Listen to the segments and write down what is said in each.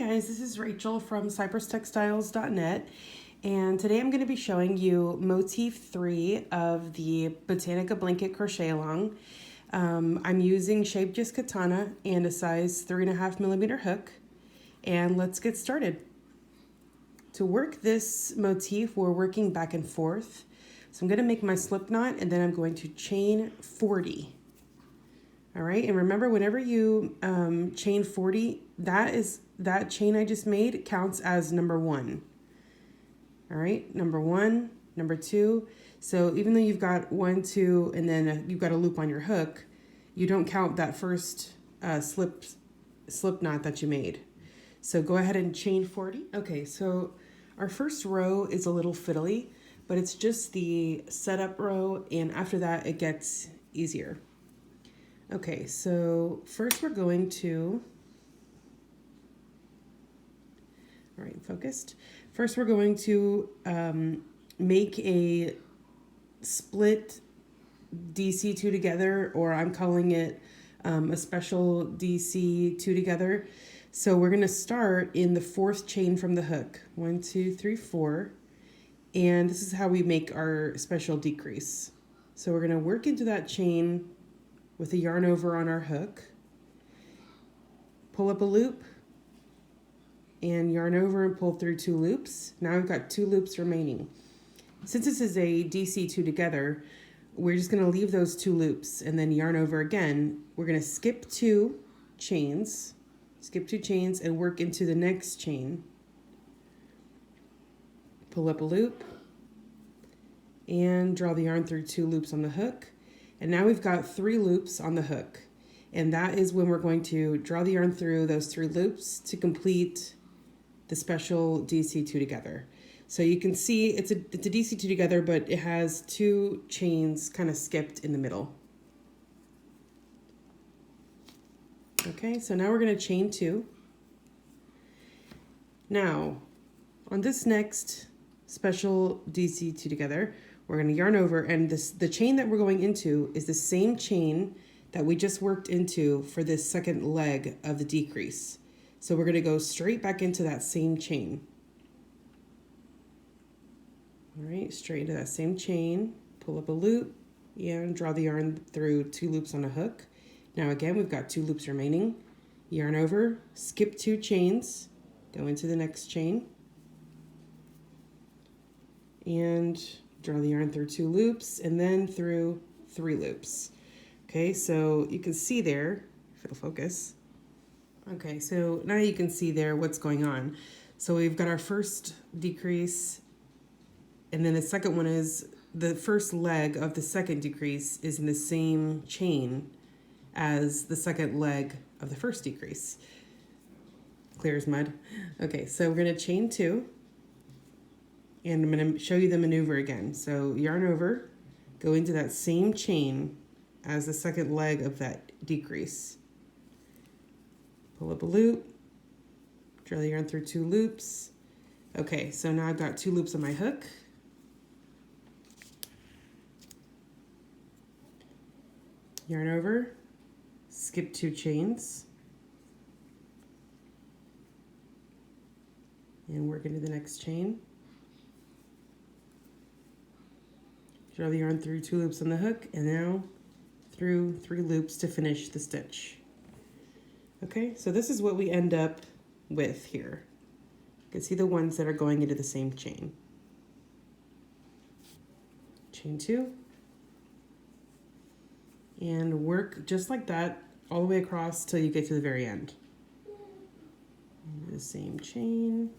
guys, this is Rachel from CypressTextiles.net, and today I'm going to be showing you Motif 3 of the Botanica Blanket Crochet Along. I'm using Scheepjes Catona and a size 3.5mm hook, and let's get started. To work this motif, we're working back and forth. So I'm going to make my slip knot, and then I'm going to chain 40. All right, and remember, whenever you chain 40, that chain I just made counts as number 1. All right, number 1, number 2. So even though you've got 1, 2, and then you've got a loop on your hook, you don't count that first slip knot that you made. So go ahead and chain 40. Okay, so our first row is a little fiddly, but it's just the setup row, and after that it gets easier. Okay, so first we're going to, all right, focused. First we're going to make a split DC 2 together, or I'm calling it a special DC 2 together. So we're gonna start in the 4th chain from the hook. 1, 2, 3, 4. And this is how we make our special decrease. So we're gonna work into that chain with a yarn over on our hook, pull up a loop, and yarn over and pull through 2 loops. Now we've got 2 loops remaining. Since this is a DC 2 together, we're just gonna leave those 2 loops and then yarn over again. We're gonna skip 2 chains, and work into the next chain. Pull up a loop and draw the yarn through 2 loops on the hook. And now we've got 3 loops on the hook. And that is when we're going to draw the yarn through those 3 loops to complete the special DC 2 together. So you can see it's a DC 2 together, but it has 2 chains kind of skipped in the middle. Okay, so now we're going to chain 2. Now, on this next special DC 2 together, we're going to yarn over, and the chain that we're going into is the same chain that we just worked into for this second leg of the decrease. So we're going to go straight back into that same chain. All right, straight into that same chain, pull up a loop, and draw the yarn through 2 loops on a hook. Now again, we've got 2 loops remaining. Yarn over, skip 2 chains, go into the next chain, and draw the yarn through 2 loops, and then through 3 loops. Okay, so you can see there, if it'll focus. Okay, so now you can see there what's going on. So we've got our first decrease, and then the second one is the first leg of the second decrease is in the same chain as the second leg of the first decrease. Clear as mud. Okay, so we're gonna chain 2. And I'm going to show you the maneuver again. So yarn over, go into that same chain as the second leg of that decrease. Pull up a loop, draw the yarn through 2 loops. Okay, so now I've got 2 loops on my hook. Yarn over, skip 2 chains, and work into the next chain. Draw the yarn through 2 loops on the hook, and now through 3 loops to finish the stitch. Okay, so this is what we end up with here. You can see the ones that are going into the same chain. Chain 2, and work just like that all the way across till you get to the very end. The same chain.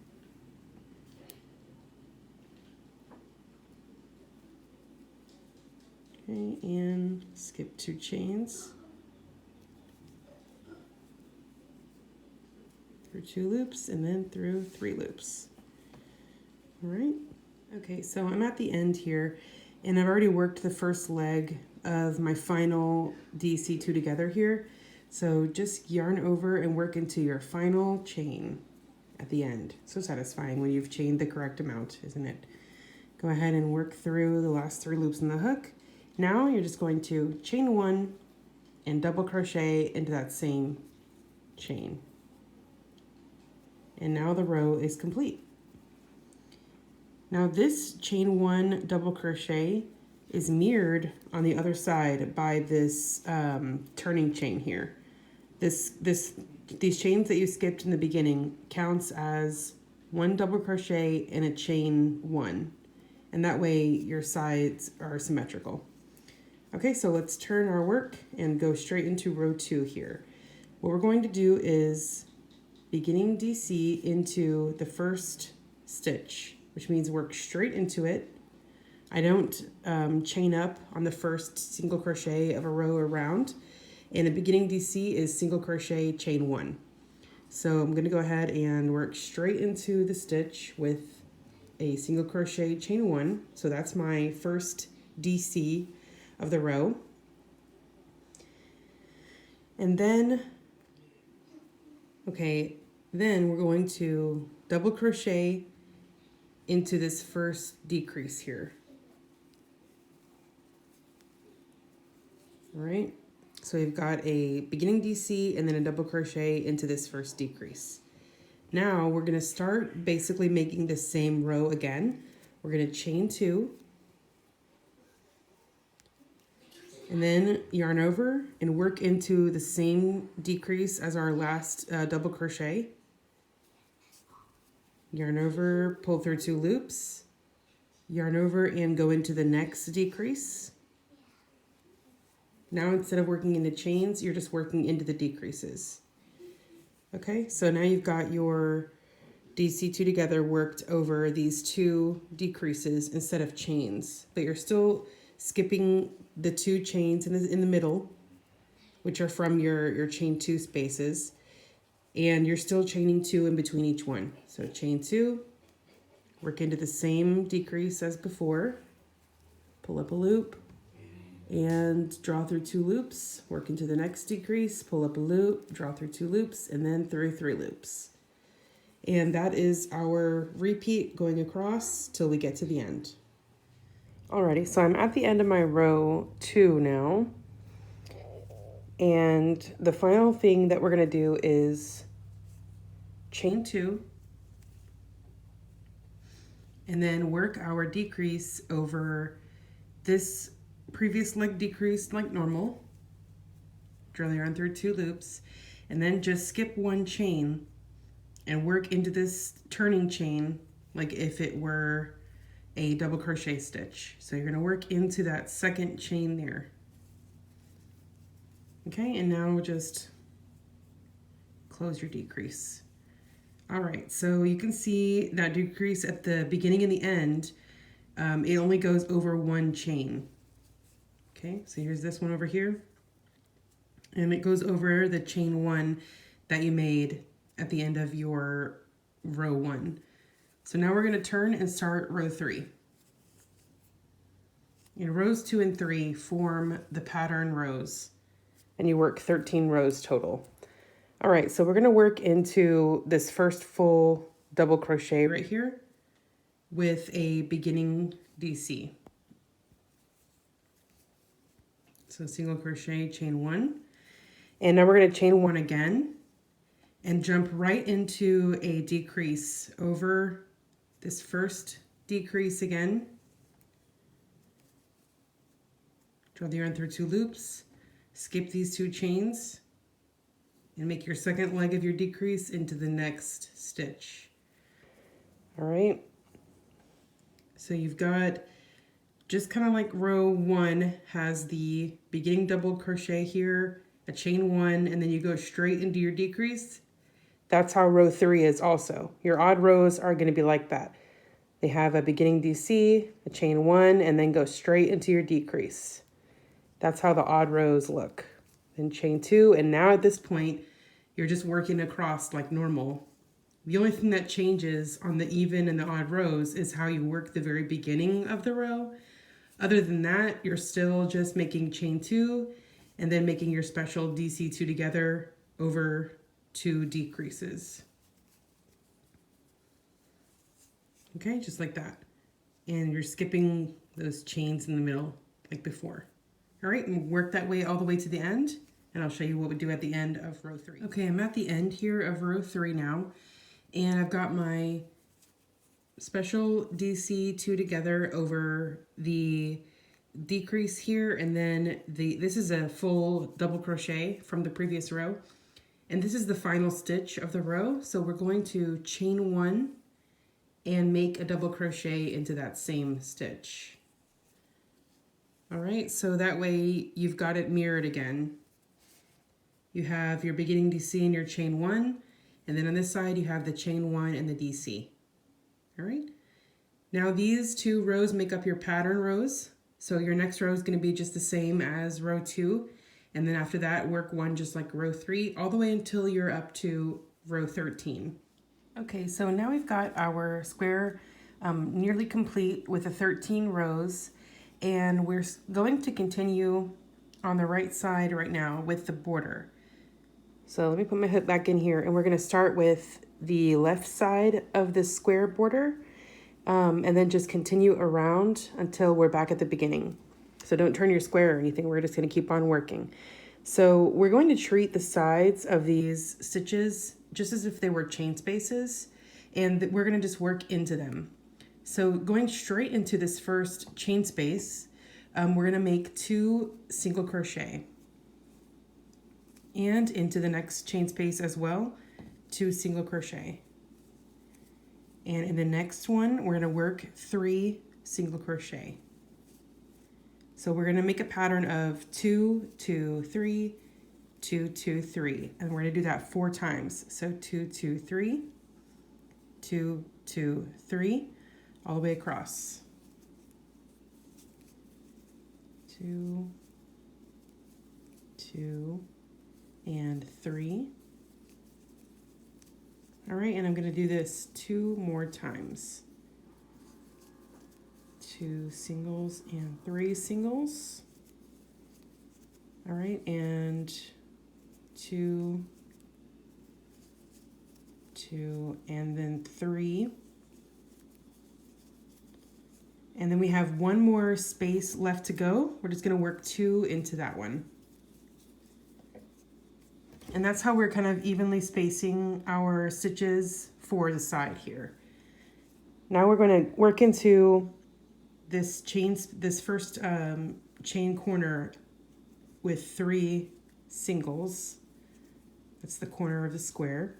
Okay, and skip 2 chains, through 2 loops, and then through 3 loops. All right, okay, so I'm at the end here, and I've already worked the first leg of my final DC 2 together here. So just yarn over and work into your final chain at the end. So satisfying when you've chained the correct amount, isn't it? Go ahead and work through the last 3 loops in the hook. Now you're just going to chain 1 and double crochet into that same chain. And now the row is complete. Now this chain 1 double crochet is mirrored on the other side by this turning chain here. These chains that you skipped in the beginning counts as 1 double crochet and a chain 1. And that way your sides are symmetrical. Okay, so let's turn our work and go straight into row 2 here. What we're going to do is beginning DC into the first stitch, which means work straight into it. I don't chain up on the first single crochet of a row around, and the beginning DC is single crochet chain 1. So I'm going to go ahead and work straight into the stitch with a single crochet chain 1. So that's my first DC of the row. And then, then we're going to double crochet into this first decrease here. All right, so we've got a beginning DC and then a double crochet into this first decrease. Now we're going to start basically making the same row again. We're going to chain 2 and then yarn over and work into the same decrease as our last double crochet. Yarn over, pull through 2 loops, yarn over and go into the next decrease. Now instead of working into chains, you're just working into the decreases. Okay, so now you've got your DC2 together worked over these 2 decreases instead of chains, but you're still skipping the 2 chains in the middle, which are from your chain 2 spaces, and you're still chaining 2 in between each one. So chain 2, work into the same decrease as before, pull up a loop, and draw through 2 loops, work into the next decrease, pull up a loop, draw through 2 loops, and then through 3 loops. And that is our repeat going across till we get to the end. Alrighty, so I'm at the end of my row 2 now. And the final thing that we're gonna do is chain 2, and then work our decrease over this previous leg decrease like normal, draw the yarn through 2 loops, and then just skip 1 chain and work into this turning chain like if it were a double crochet stitch. So you're going to work into that second chain there. Okay, and now we'll just close your decrease. All right, so you can see that decrease at the beginning and the end, it only goes over 1 chain. Okay, so here's this one over here, and it goes over the chain 1 that you made at the end of your row 1. So now we're going to turn and start row 3. And rows 2 and 3 form the pattern rows, and you work 13 rows total. All right, so we're going to work into this first full double crochet right here with a beginning DC. So single crochet, chain 1, and now we're going to chain 1 again and jump right into a decrease over this first decrease again. Draw the yarn through 2 loops, skip these 2 chains, and make your second leg of your decrease into the next stitch. All right, so you've got just kind of like row 1 has the beginning double crochet here, a chain 1, and then you go straight into your decrease. That's how row 3 is also. Your odd rows are going to be like that. They have a beginning DC, a chain 1, and then go straight into your decrease. That's how the odd rows look. Then chain 2, and now at this point, you're just working across like normal. The only thing that changes on the even and the odd rows is how you work the very beginning of the row. Other than that, you're still just making chain 2 and then making your special DC2 together over 2 decreases. Okay, just like that. And you're skipping those chains in the middle like before. All right, and work that way all the way to the end, and I'll show you what we do at the end of row 3. Okay, I'm at the end here of row 3 now, And I've got my special DC 2 together over the decrease here, and then this is a full double crochet from the previous row, and this is the final stitch of the row. So we're going to chain 1 and make a double crochet into that same stitch. All right, so that way you've got it mirrored again. You have your beginning DC and your chain 1, and then on this side you have the chain 1 and the DC. All right, now these 2 rows make up your pattern rows. So your next row is going to be just the same as row 2, and then after that work 1 just like row 3 all the way until you're up to row 13. Okay, so now we've got our square nearly complete with the 13 rows, and we're going to continue on the right side right now with the border. So let me put my hook back in here, and we're going to start with the left side of the square border, and then just continue around until we're back at the beginning. So don't turn your square or anything, we're just going to keep on working. So we're going to treat the sides of these stitches just as if they were chain spaces, and we're going to just work into them. So going straight into this first chain space, we're going to make 2 single crochet, and into the next chain space as well, 2 single crochet. And in the next one, we're going to work 3 single crochet. So we're going to make a pattern of 2, 2, 3, 2, 2, 3, and we're going to do that 4 times. So 2, 2, 3, 2, 2, 3, all the way across. 2, 2, and 3. All right, and I'm going to do this 2 more times. 2 singles and 3 singles. All right, and 2, 2, and then 3. And then we have 1 more space left to go. We're just going to work 2 into that one. And that's how we're kind of evenly spacing our stitches for the side here. Now we're going to work into this first chain corner with 3 singles. That's the corner of the square.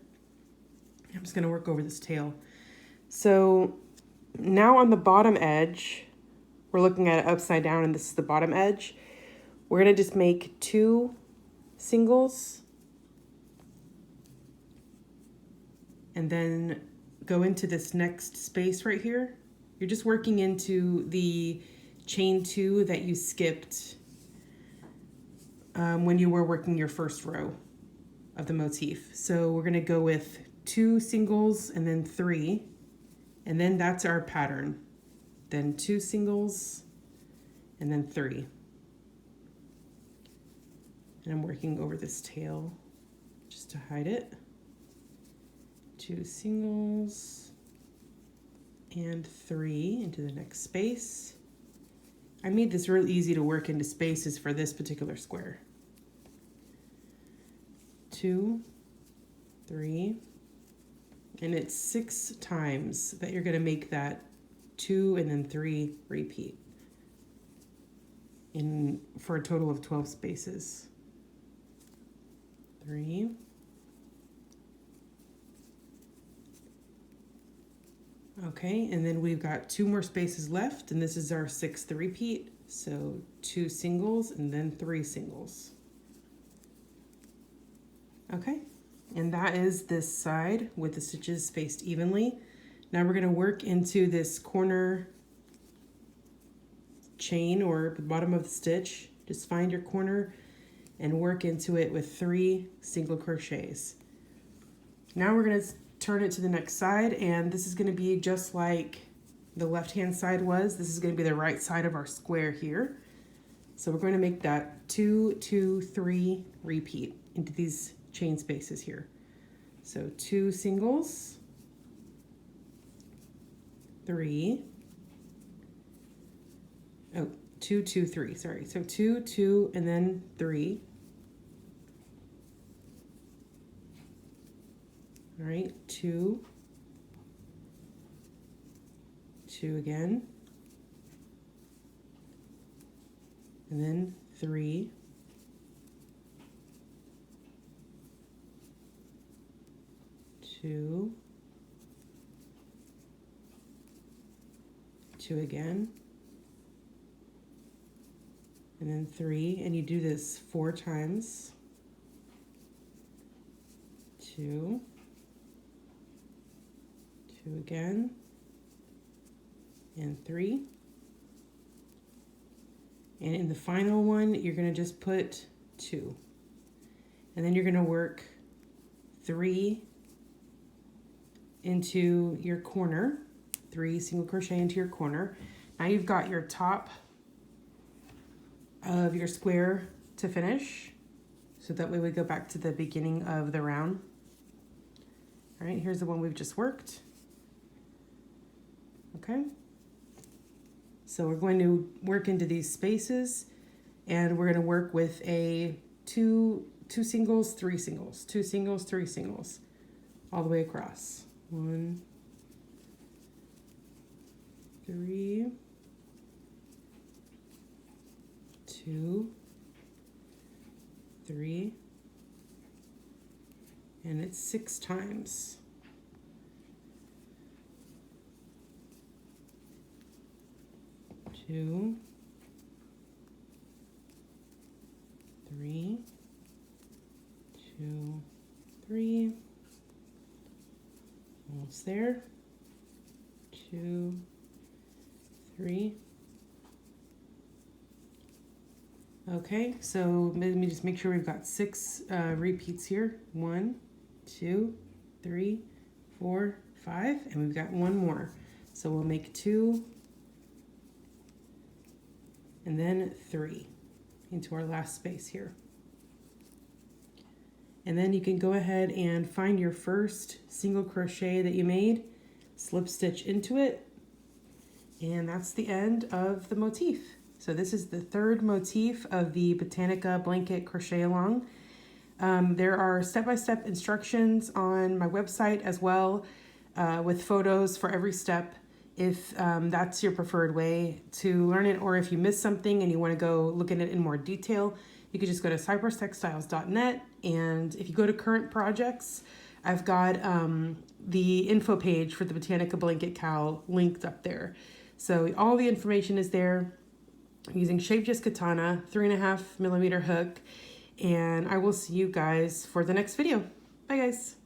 I'm just going to work over this tail. So now on the bottom edge, we're looking at it upside down, and this is the bottom edge. We're going to just make 2 singles, and then go into this next space right here. You're just working into the chain 2 that you skipped when you were working your first row of the motif. So we're going to go with 2 singles and then 3, and then that's our pattern. Then 2 singles and then 3. And I'm working over this tail just to hide it. 2 singles and 3 into the next space. I made this real easy to work into spaces for this particular square. 2, 3, and it's 6 times that you're going to make that 2 and then 3 repeat for a total of 12 spaces. 3, okay, and then we've got 2 more spaces left, and this is our 6th repeat. So 2 singles and then 3 singles. Okay, and that is this side with the stitches spaced evenly. Now we're going to work into this corner chain or the bottom of the stitch. Just find your corner and work into it with 3 single crochets. Now we're going to turn it to the next side, and this is going to be just like the left hand side was. This is going to be the right side of our square here. So we're going to make that 2, 2, 3 repeat into these chain spaces here. So 2 singles, 3, 2, 2, 3, sorry. So 2, 2, and then 3. All right, 2, 2 again, and then 3, 2, 2 again, and then 3, and you do this 4 times. 2, 2 again, and 3. And in the final one, you're going to just put 2. And then you're going to work 3 into your corner, 3 single crochet into your corner. Now you've got your top of your square to finish. So that way we go back to the beginning of the round. All right, here's the one we've just worked. Okay. So we're going to work into these spaces, and we're going to work with a two singles, 3 singles, 2 singles, 3 singles, all the way across. 1, 3, 2, 3, and it's 6 times. 2, 3, 2, 3, almost there, 2, 3. Okay, so let me just make sure we've got 6 repeats here. 1, 2, 3, 4, 5, and we've got 1 more. So we'll make 2, and then 3 into our last space here. And then you can go ahead and find your first single crochet that you made, slip stitch into it, and that's the end of the motif. So this is the 3rd motif of the Botanica Blanket Crochet Along. There are step-by-step instructions on my website as well, with photos for every step, if that's your preferred way to learn it, or if you missed something and you want to go look at it in more detail, you could just go to CypressTextiles.net, and if you go to current projects, I've got the info page for the Botanica Blanket CAL linked up there. So all the information is there. I'm using Scheepjes Catona 3.5mm hook, and I will see you guys for the next video. Bye guys.